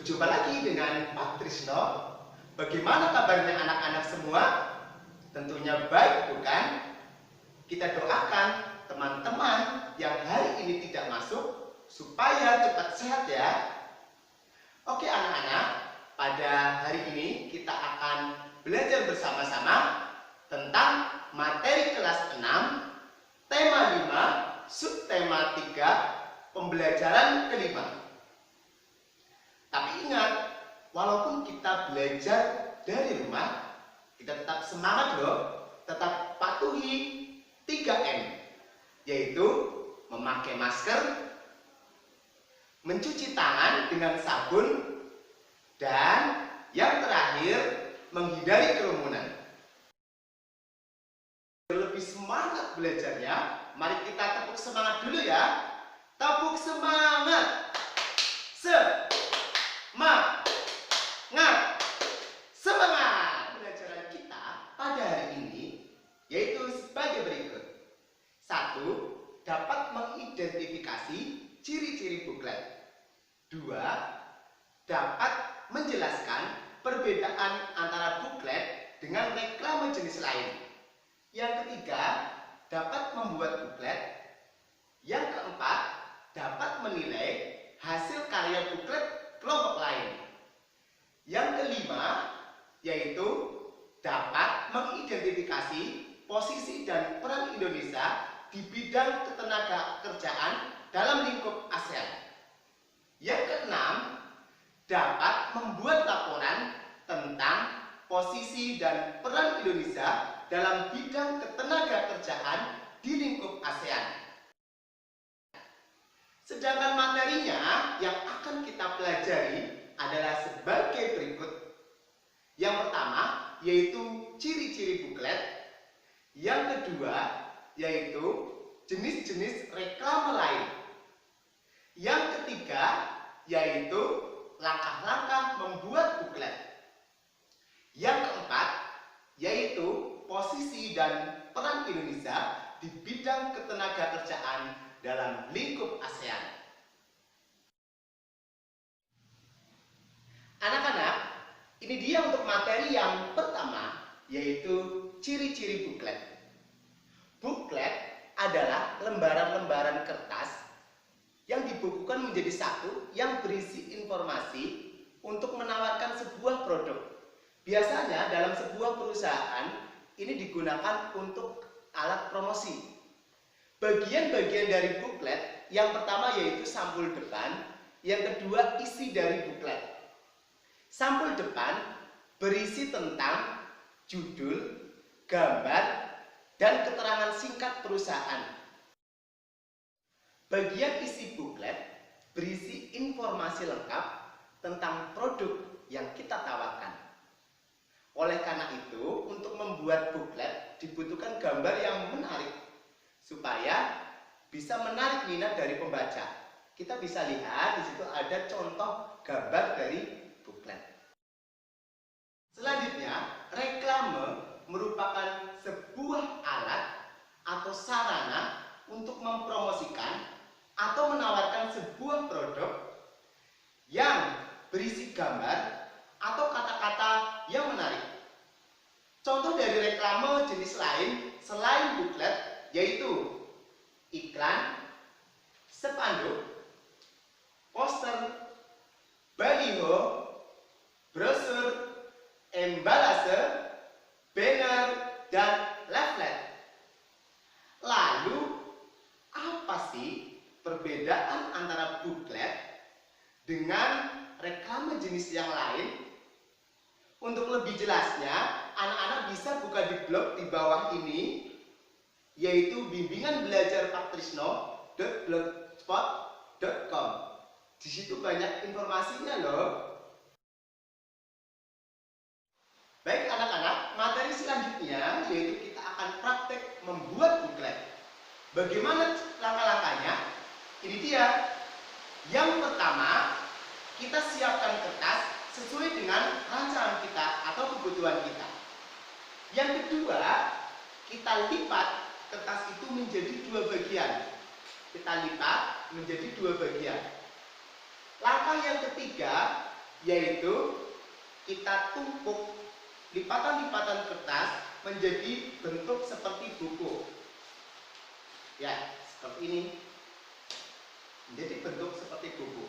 Berjumpa lagi dengan Pak Trisno. Bagaimana kabarnya anak-anak semua? Tentunya baik, bukan? Kita doakan teman-teman yang hari ini tidak masuk supaya cepat sehat ya. Oke anak-anak, pada hari ini kita akan belajar bersama-sama tentang materi kelas 6, tema 5, subtema 3, pembelajaran kelima. Tapi ingat, walaupun kita belajar dari rumah, kita tetap semangat loh, tetap patuhi 3M, yaitu memakai masker, mencuci tangan dengan sabun, dan yang terakhir, menghindari kerumunan. Lebih semangat belajarnya, mari kita tepuk semangat dulu ya. Tepuk semangat. Semangat! Pembelajaran kita pada hari ini yaitu sebagai berikut. 1. Dapat mengidentifikasi ciri-ciri buklet. 2. Dapat menjelaskan perbedaan antara buklet dengan reklame jenis lain. Yang ketiga, dapat membuat buklet. Yang keempat, dapat menilai hasil karya buklet kelompok lain. Yang kelima, yaitu dapat mengidentifikasi posisi dan peran Indonesia di bidang ketenagakerjaan dalam lingkup ASEAN. Yang keenam, dapat membuat laporan tentang posisi dan peran Indonesia dalam bidang ketenagakerjaan di lingkup ASEAN. Sedangkan materinya yang akan kita pelajari adalah sebagai berikut. Yang pertama yaitu ciri-ciri buklet. Yang kedua yaitu jenis-jenis reklame lain. Yang ketiga yaitu langkah-langkah membuat buklet. Yang keempat yaitu posisi dan peran Indonesia di bidang ketenagakerjaan dalam lingkup ASEAN. Anak-anak, ini dia untuk materi yang pertama, yaitu ciri-ciri buklet. Buklet adalah lembaran-lembaran kertas yang dibukukan menjadi satu yang berisi informasi untuk menawarkan sebuah produk. Biasanya dalam sebuah perusahaan ini digunakan untuk alat promosi. Bagian-bagian dari buklet, yang pertama yaitu sampul depan, yang kedua isi dari buklet. Sampul depan berisi tentang judul, gambar, dan keterangan singkat perusahaan. Bagian isi buklet berisi informasi lengkap tentang produk yang kita tawarkan. Oleh karena itu, untuk membuat buklet dibutuhkan gambar yang menarik supaya bisa menarik minat dari pembaca. Kita bisa lihat di situ ada contoh gambar dari buklet. Selanjutnya, reklame merupakan sebuah alat atau sarana untuk mempromosikan atau menawarkan sebuah produk yang berisi gambar atau kata-kata yang menarik. Contoh dari reklame jenis lain selain buklet yaitu iklan, spanduk, poster, baliho, brosur, embalase, banner, dan leaflet. Lalu, apa sih perbedaan antara buklet dengan reklame jenis yang lain? Untuk lebih jelasnya, anak-anak bisa buka di blog di bawah ini, yaitu bimbinganbelajarpaktrisno.blogspot.com. Di situ banyak informasinya loh. Baik anak-anak, materi selanjutnya yaitu kita akan praktek membuat buklet. Bagaimana langkah-langkahnya? Ini dia. Yang pertama, kita siapkan kertas sesuai dengan rancangan kita atau kebutuhan kita. Yang kedua, kita lipat kertas itu menjadi dua bagian. Kita lipat menjadi dua bagian. Langkah yang ketiga, yaitu kita tumpuk lipatan-lipatan kertas menjadi bentuk seperti buku. Ya, seperti ini. Menjadi bentuk seperti buku.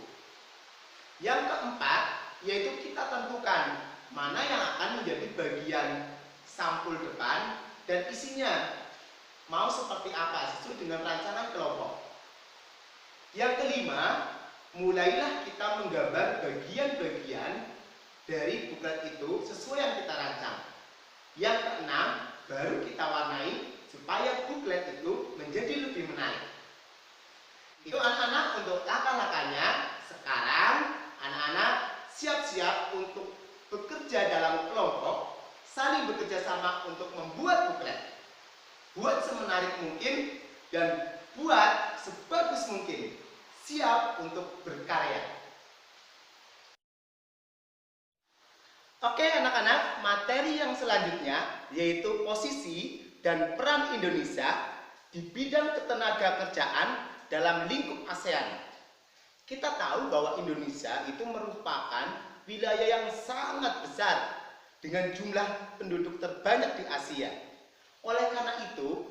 Yang keempat, yaitu kita tentukan mana yang akan menjadi bagian sampul depan dan isinya mau seperti apa sesuai dengan rancangan kelompok. Yang kelima, mulailah kita menggambar bagian-bagian dari buklet itu sesuai yang kita rancang. Yang keenam, baru kita warnai supaya buklet itu menjadi lebih menarik. Itu anak-anak untuk langkah-langkahnya. Sekarang anak-anak siap-siap untuk bekerja dalam kelompok, saling bekerja sama untuk membuat buklet. Buat semenarik mungkin dan buat sebagus mungkin. Siap untuk berkarya. Oke anak-anak, materi yang selanjutnya yaitu posisi dan peran Indonesia di bidang ketenagakerjaan dalam lingkup ASEAN. Kita tahu bahwa Indonesia itu merupakan wilayah yang sangat besar dengan jumlah penduduk terbanyak di Asia. Oleh karena itu,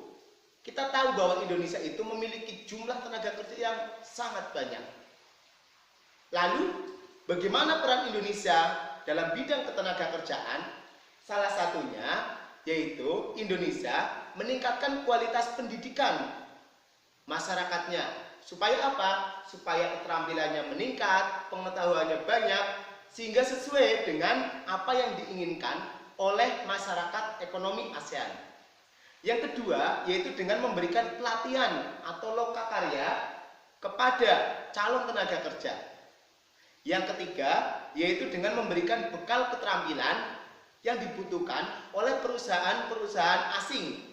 kita tahu bahwa Indonesia itu memiliki jumlah tenaga kerja yang sangat banyak. Lalu, bagaimana peran Indonesia dalam bidang ketenagakerjaan? Salah satunya yaitu Indonesia meningkatkan kualitas pendidikan masyarakatnya. Supaya apa? Supaya keterampilannya meningkat, pengetahuannya banyak, sehingga sesuai dengan apa yang diinginkan oleh masyarakat ekonomi ASEAN. Yang kedua, yaitu dengan memberikan pelatihan atau lokakarya kepada calon tenaga kerja. Yang ketiga, yaitu dengan memberikan bekal keterampilan yang dibutuhkan oleh perusahaan-perusahaan asing.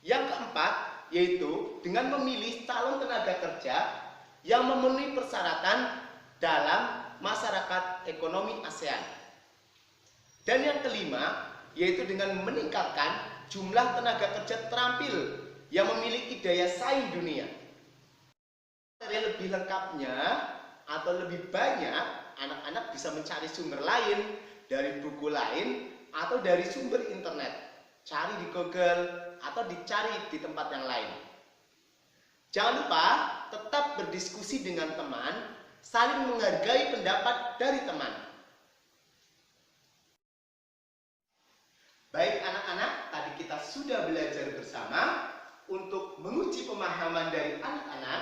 Yang keempat, yaitu dengan memilih calon tenaga kerja yang memenuhi persyaratan dalam masyarakat ekonomi ASEAN. Dan yang kelima, yaitu dengan meningkatkan jumlah tenaga kerja terampil yang memiliki daya saing dunia. Dari lebih lengkapnya atau lebih banyak, anak-anak bisa mencari sumber lain dari buku lain atau dari sumber internet. Cari di Google atau dicari di tempat yang lain. Jangan lupa tetap berdiskusi dengan teman, saling menghargai pendapat dari teman. Baik anak-anak, tadi kita sudah belajar bersama untuk menguji pemahaman dari anak-anak.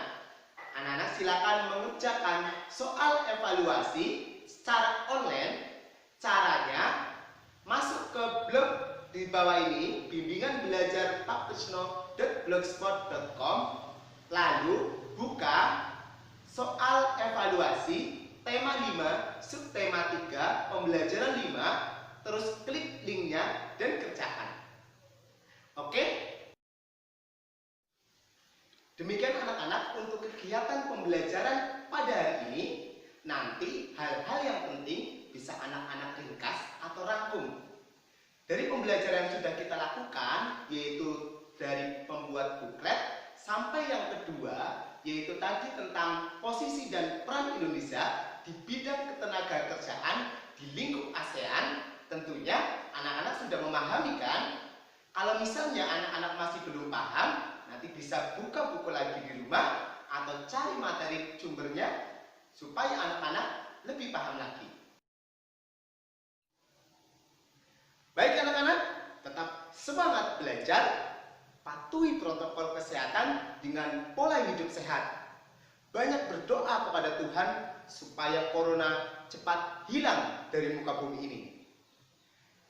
Anak-anak silakan mengerjakan soal evaluasi secara online. Caranya masuk ke blog di bawah ini, bimbinganbelajarpakkrisno.blogspot.com, lalu buka soal evaluasi tema 5, subtema 3, pembelajaran 5, terus klik linknya dan kerjakan. Oke? Demikian anak-anak untuk kegiatan pembelajaran pada hari ini. Nanti hal-hal yang penting bisa anak-anak ringkas atau rangkum. Dari pembelajaran yang sudah kita lakukan, yaitu dari pembuat buklet, sampai yang kedua, yaitu tadi tentang posisi dan peran Indonesia di bidang ketenagakerjaan di lingkup ASEAN. Tentunya anak-anak sudah memahami kan? Kalau misalnya anak-anak masih belum paham, nanti bisa buka buku lagi di rumah atau cari materi sumbernya supaya anak-anak lebih paham lagi. Baik anak-anak, tetap semangat belajar, patuhi protokol kesehatan dengan pola hidup sehat. Banyak berdoa kepada Tuhan supaya corona cepat hilang dari muka bumi ini.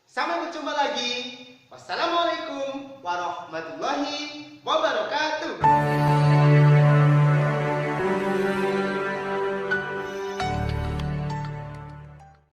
Sampai berjumpa lagi. Wassalamualaikum warahmatullahi wabarakatuh.